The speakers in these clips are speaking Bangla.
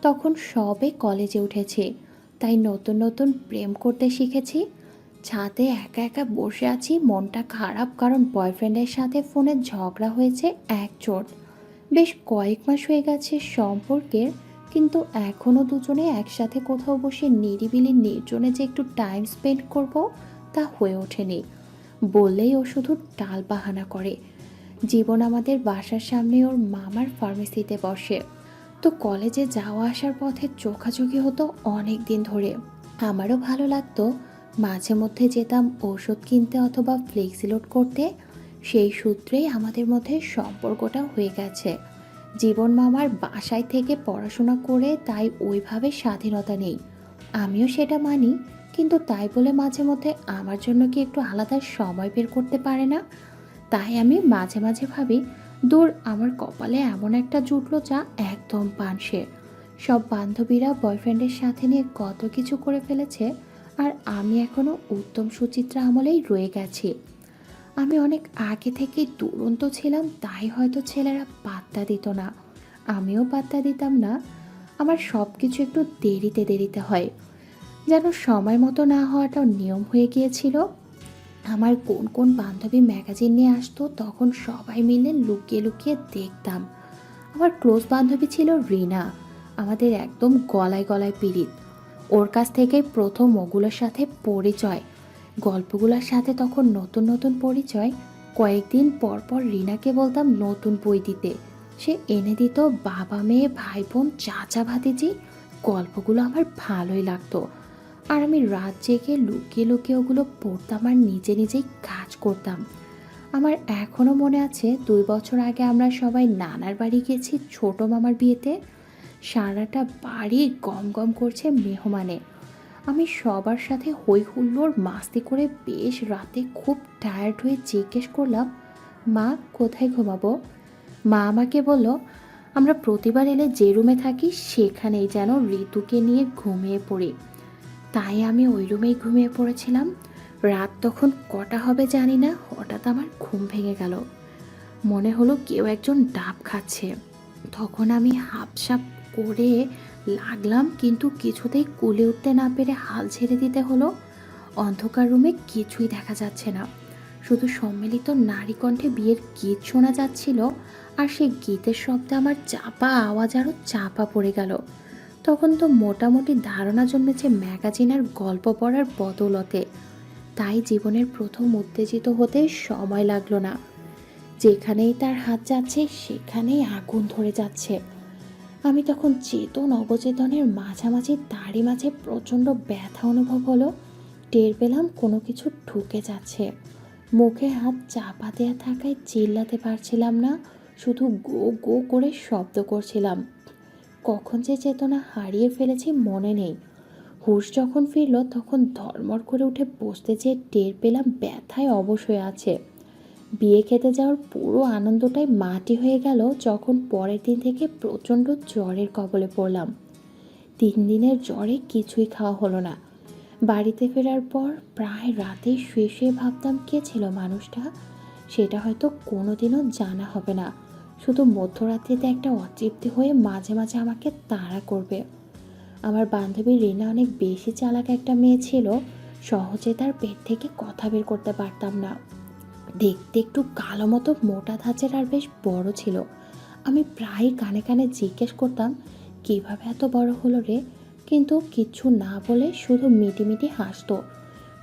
তখন সবে কলেজে উঠেছি, তাই নতুন নতুন প্রেম করতে শিখেছি। ছাদে একা একা বসে আছি, মনটা খারাপ কারণ বয়ফ্রেন্ডের সাথে ফোনে ঝগড়া হয়েছে একচোট। বেশ কয়েক মাস হয়ে গেছে সম্পর্কের, কিন্তু এখনো দুজনে একসাথে কোথাও বসে নিরিবিলি নির্জনে যে একটু টাইম স্পেন্ড করব, তা হয়ে ওঠেনি। বললেই ও শুধু টাল বাহানা করে। জীবন আমাদের বাসার সামনে ওর মামার ফার্মেসিতে বসে, তো কলেজে যাওয়া আসার পথে চোখাচোখি হতো অনেক দিন ধরে। আমারও ভালো লাগতো, মাঝে মধ্যে যেতাম ওষুধ কিনতে অথবা ফ্লেক্সিলোড করতে। সেই সূত্রেই আমাদের মধ্যে সম্পর্কটা হয়ে গেছে। জীবন মামার বাসায় থেকে পড়াশোনা করে, তাই ওইভাবে স্বাধীনতা নেই, আমিও সেটা মানি। কিন্তু তাই বলে মাঝে মধ্যে আমার জন্য কি একটু আলাদা সময় বের করতে পারে না? তাই আমি মাঝে মাঝে ভাবি, দূর, আমার কপালে এমন একটা জুটলো যা একদম পানসে। সব বান্ধবীরা বয়ফ্রেন্ডের সাথে নিয়ে কত কিছু করে ফেলেছে, আর আমি এখনো উত্তম সুচিত্রা আমলেই রয়ে গেছি। আমি অনেক আগে থেকেই দুরন্ত ছিলাম, তাই হয়তো ছেলেরা পাত্তা দিত না, আমিও পাত্তা দিতাম না। আমার সব কিছু একটু দেরিতে দেরিতে হয়, যেন সময় মতো না হওয়াটাও নিয়ম হয়ে গিয়েছিল। আমার কোন কোন বান্ধবী ম্যাগাজিন নিয়ে আসতো, তখন সবাই মিলে লুকিয়ে লুকিয়ে দেখতাম। আমার ক্লোজ বান্ধবী ছিল রিনা, আমাদের একদম গলায় গলায় পিরিত। ওর কাছ থেকে প্রথম ওগুলোর সাথে পরিচয়, গল্পগুলোর সাথে তখন নতুন নতুন পরিচয়। কয়েকদিন পর পর রিনাকে বলতাম নতুন বই দিতে, সে এনে দিত বাবা মেয়ে ভাই বোন চাচা ভাতিজি। গল্পগুলো আমার ভালোই লাগতো, আর আমি রাত জেগে লুকিয়ে লুকিয়ে ওগুলো পড়তাম আর নিজে নিজেই কাজ করতাম। আমার এখনো মনে আছে, 2 বছর আগে আমরা সবাই নানার বাড়ি গেছি ছোট মামার বিয়েতে। সারাটা বাড়ি গম গম করছে মেহমানে। আমি সবার সাথে হই হুল্লোড় মাস্তি করে বেশ রাতে খুব টায়ার্ড হয়ে জিজ্ঞেস করলাম, মা কোথায় ঘুমাবো? মা আমাকে বলল, আমরা প্রতিবার এলে যে রুমে থাকি সেখানেই যেন ঋতুকে নিয়ে ঘুমিয়ে পড়ি। তাই আমি ওই রুমেই ঘুমিয়ে পড়েছিলাম। রাত তখন কটা হবে জানি না, হঠাৎ আমার ঘুম ভেঙে গেল। মনে হলো কেউ একজন ডাব খাচ্ছে। তখন আমি হাপসাপ করে লাগলাম, কিন্তু কিছুতেই কুলে উঠতে না পেরে হাল ছেড়ে দিতে হলো। অন্ধকার রুমে কিছুই দেখা যাচ্ছে না, শুধু সম্মিলিত নারী কণ্ঠে বিয়ের গীত শোনা যাচ্ছিল। আর সেই গীতের শব্দে আমার চাপা আওয়াজ আরও চাপা পড়ে গেল। তখন তো মোটামুটি ধারণা জন্মেছে ম্যাগাজিন আর গল্প পড়ার বদৌলতে। তাই জীবনের প্রথম উত্তেজিত হতে সময় লাগলো না। যেখানেই তার হাত যাচ্ছে সেখানেই আগুন ধরে যাচ্ছে। আমি তখন চেতন অবচেতনের মাঝামাঝি, তারই মাঝে প্রচণ্ড ব্যথা অনুভব হলো। টের পেলাম কোনো কিছু ঢুকে যাচ্ছে। মুখে হাত চাপা দেয়া থাকায় চিল্লাতে পারছিলাম না, শুধু গো গো করে শব্দ করছিলাম। কখন যে চেতনা হারিয়ে ফেলেছি মনে নেই। হুঁশ যখন ফিরল তখন ধড়মড় করে উঠে বসতে যেয়ে টের পেলাম ব্যথায় অবশ হয়ে আছে। বিয়ে খেতে যাওয়ার পুরো আনন্দটাই মাটি হয়ে গেল যখন পরের দিন থেকে প্রচণ্ড জ্বরের কবলে পড়লাম। 3 দিনের জ্বরে কিছুই খাওয়া হলো না। বাড়িতে ফেরার পর প্রায় রাতেই শুয়ে শুয়ে ভাবতাম কে ছিল মানুষটা। সেটা হয়তো কোনোদিনও জানা হবে না, শুধু মধ্যরাত্রিতে একটা অতৃপ্তি হয়ে মাঝে মাঝে আমাকে তাড়া করবে। আমার বান্ধবী রিনা অনেক বেশি চালাক একটা মেয়ে ছিল, সহজে তার পেট থেকে কথা বের করতে পারতাম না। দেখতে একটু কালো মতো, মোটা ধাঁচের আর বেশ বড় ছিল। আমি প্রায় কানে কানে জিজ্ঞেস করতাম, কিভাবে এত বড় হলো রে? কিন্তু কিচ্ছু না বলে শুধু মিটিমিটি হাসতো।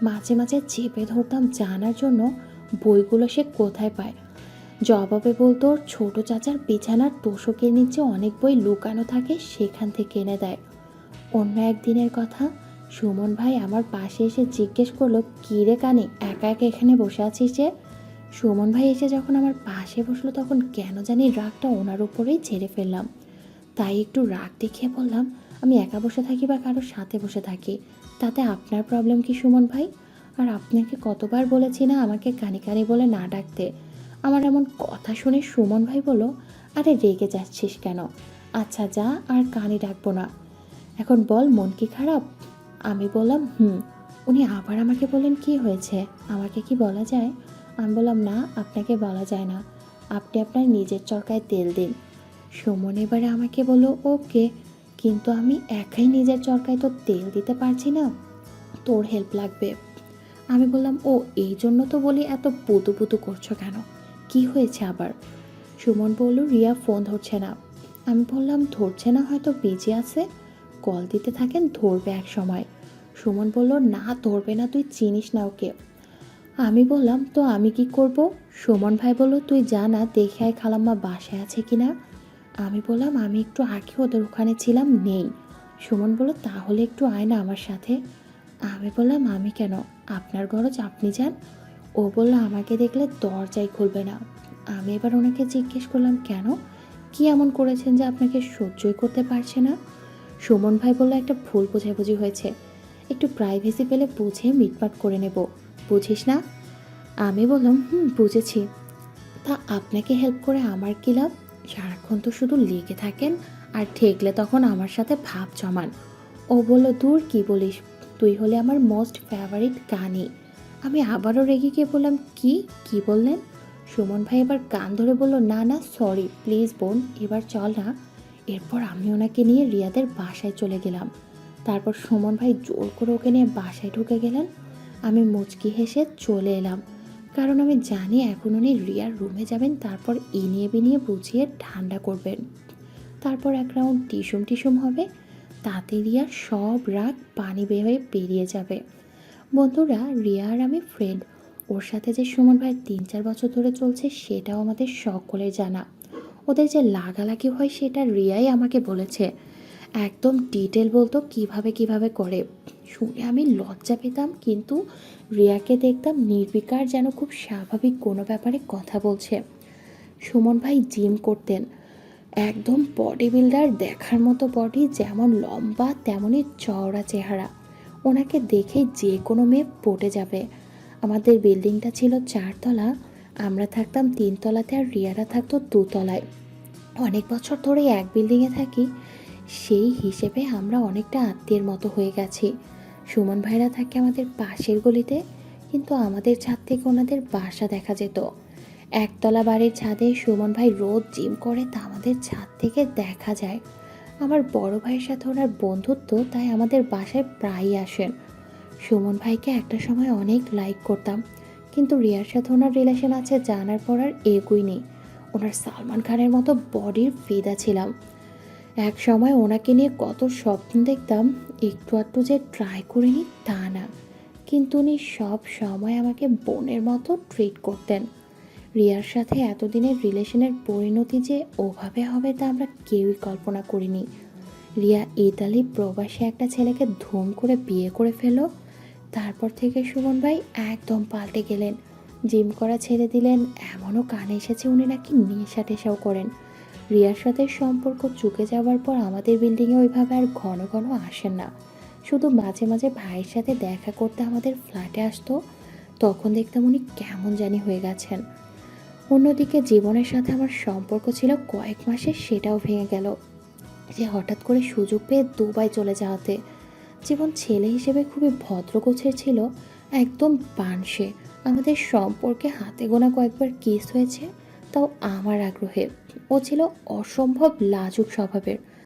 মাঝে মাঝে চেপে ধরতাম জানার জন্য বইগুলো সে কোথায় পায়। জবাবে বলতো ওর ছোট চাচার বিছানার তোষকের নিচে অনেক বই লুকানো থাকে, সেখান থেকে এনে দেয়। অন্য একদিনের কথা, সুমন ভাই আমার পাশে এসে জিজ্ঞেস করলো, কী রে কানে, একা একা এখানে বসে আছিস যে? সুমন ভাই এসে যখন আমার পাশে বসলো তখন কেন জানি রাগটা ওনার উপরেই ঝেড়ে ফেললাম। তাই একটু রাগ দেখিয়ে বললাম, আমি একা বসে থাকি বা কারোর সাথে বসে থাকি, তাতে আপনার প্রবলেম কি সুমন ভাই? আর আপনাকে কতবার বলেছি না আমাকে কানে কানে বলে না ডাকতে? আমার এমন কথা শুনে সুমন ভাই বলল, আরে রেগে যাচ্ছিস কেন? আচ্ছা যা, আর কানে ডাকবো না। এখন বল, মন কি খারাপ? আমি বললাম হুম। উনি আবার আমাকে বললেন, কি হয়েছে, আমাকে কি বলা যায়? আমি বললাম, না, আপনাকে বলা যায় না, আপনি আপনার নিজের চরকায় তেল দিন। সুমন এবারে আমাকে বলল, ওকে, কিন্তু আমি একাই নিজের চরকায় তো তেল দিতে পারছি না, তোর হেল্প লাগবে। আমি বললাম, ও এই জন্য তো বলি এত পুতু পুতু করছো কেন, কি হয়েছে আবার? সুমন বলল, রিয়া ফোন ধরছে না। আমি বললাম, ধরছে না, হয়তো বিজি আছে, কল দিতে থাকেন, ধরবে এক সময়। সুমন বলল, না ধরবে না, তুই চিনিস না ওকে। আমি বললাম, তো আমি কি করব? সুমন ভাই বলল, তুই জানা দেখে আয় খালাম্মা বাসায় আছে কিনা। আমি বললাম, আমি একটু আগে ওদের ওখানে ছিলাম, নেই। সুমন বলল, তাহলে একটু আয় না আমার সাথে। আমি বললাম, আমি কেন, আপনার গরজ, আপনি যান। ও বলল, আমাকে দেখলে দরজাই খুলবে না। আমি এবার ওনাকে জিজ্ঞেস করলাম, কেন, কি এমন করেছেন যে আপনাকে সহ্যই করতে পারছে না? সুমন ভাই বলল, একটা ভুল বোঝাবুঝি হয়েছে, একটু প্রাইভেসি পেলে বুঝে মিটমাট করে নেব, বুঝিস না? আমি বললাম, বুঝেছি। তা আপনাকে হেল্প করে আমার কী লাভ? সারাক্ষণ তো শুধু লেগে থাকেন, আর ঠেকলে তখন আমার সাথে ভাব জমান। ও বলল, দূর কি বলিস, তুই হলে আমার মোস্ট ফেভারিট গানই। আমি আবারও রেগে গিয়ে বললাম, কি কি বললেন? সুমন ভাই এবার কান ধরে বলল, না না সরি, প্লিজ বোন, এবার চল না। এরপর আমি ওনাকে নিয়ে রিয়াদের বাসায় চলে গেলাম। তারপর সুমন ভাই জোর করে ওকে নিয়ে বাসায় ঢুকে গেলেন। আমি মুচকি হেসে চলে এলাম, কারণ আমি জানি এখন উনি রিয়ার রুমে যাবেন, তারপর ইনিয়ে বিনিয়ে বুঝিয়ে ঠান্ডা করবেন। তারপর এক রাউন্ড টিসুম টিসুম হবে, তাতে রিয়ার সব রাগ পানি বেয়ে হয়ে বেরিয়ে যাবে। বন্ধুরা, রিয়া আর আমি ফ্রেন্ড, ওর সাথে যে সুমন ভাই 3-4 বছর ধরে চলছে সেটাও আমাদের সকলের জানা। ওদের যে লাগালাগি হয় সেটা রিয়াই আমাকে বলেছে, একদম ডিটেল বলতো কিভাবে কিভাবে করে। শুনে আমি লজ্জা পেতাম, কিন্তু রিয়াকে দেখতাম নির্বিকার, যেন খুব স্বাভাবিক কোনো ব্যাপারে কথা বলছে। সুমন ভাই জিম করতেন, একদম বডি বিল্ডার দেখার মতো বডি, যেমন লম্বা তেমনই চওড়া চেহারা। ওনাকে দেখে যে কোনো মেয়ে পটে যাবে। আমাদের বিল্ডিংটা ছিল 4 তলা, আমরা থাকতাম 3 তলাতে আর রিয়ারা থাকতো 2 তলায়। অনেক বছর ধরে এক বিল্ডিংয়ে থাকি, সেই হিসেবে আমরা অনেকটা আত্মীয়ের মতো হয়ে গেছি। সুমন ভাইরা থাকে আমাদের পাশের গলিতে, কিন্তু আমাদের ছাদ থেকে ওনাদের বাসা দেখা যেত। 1 তলা বাড়ির ছাদে সুমন ভাই রোজ জিম করে, তা আমাদের ছাদ থেকে দেখা যায়। আমার বড় ভাইয়ের সাথে ওনার বন্ধুত্ব, তাই আমাদের বাসায় প্রায়ই আসেন। সুমন ভাইকে একটা সময় অনেক লাইক করতাম, কিন্তু রিয়ার সাথে ওনার রিলেশন আছে জানার পর আর এগোইনি। ওনার সালমান খানের মতো বডির ফিদা ছিলাম। এক সময় ওনাকে নিয়ে কত স্বপ্ন দেখতাম, একটু আধটু যে ট্রাই করিনি তা না, কিন্তু উনি সব সময় আমাকে বোনের মতো ট্রিট করতেন। রিয়ার সাথে এতদিনের রিলেশনের পরিণতি যে ওভাবে হবে তা আমরা কেউই কল্পনা করিনি। রিয়া ইতালি প্রবাসী একটা ছেলেকে ধুম করে বিয়ে করে ফেল। তারপর থেকে সুমন ভাই একদম পাল্টে গেলেন, জিম করা ছেড়ে দিলেন, এমনও কানে এসেছে উনি নাকি নেশা টেশাও করেন। রিয়ার সাথে সম্পর্ক চুকে যাওয়ার পর আমাদের বিল্ডিংয়ে ওইভাবে আর ঘন ঘন আসেন না, শুধু মাঝে মাঝে ভাইয়ের সাথে দেখা করতে আমাদের ফ্ল্যাটে আসতো। তখন দেখতাম উনি কেমন জানি হয়ে গেছেন। অন্যদিকে জীবনের সাথে আমার সম্পর্ক ছিল কয়েক মাসের, সেটাও ভেঙে গেল যে হঠাৎ করে সুযোগ পেয়ে দুবাই চলে যাওয়াতে। জীবন ছেলে হিসেবে খুবই ভদ্রগোছের ছিল, একদম পানসে। আমাদের সম্পর্কে হাতে গোনা কয়েকবার কিস হয়েছে, তাও আমার আগ্রহে। ও ছিল অসম্ভব লাজুক স্বভাবের,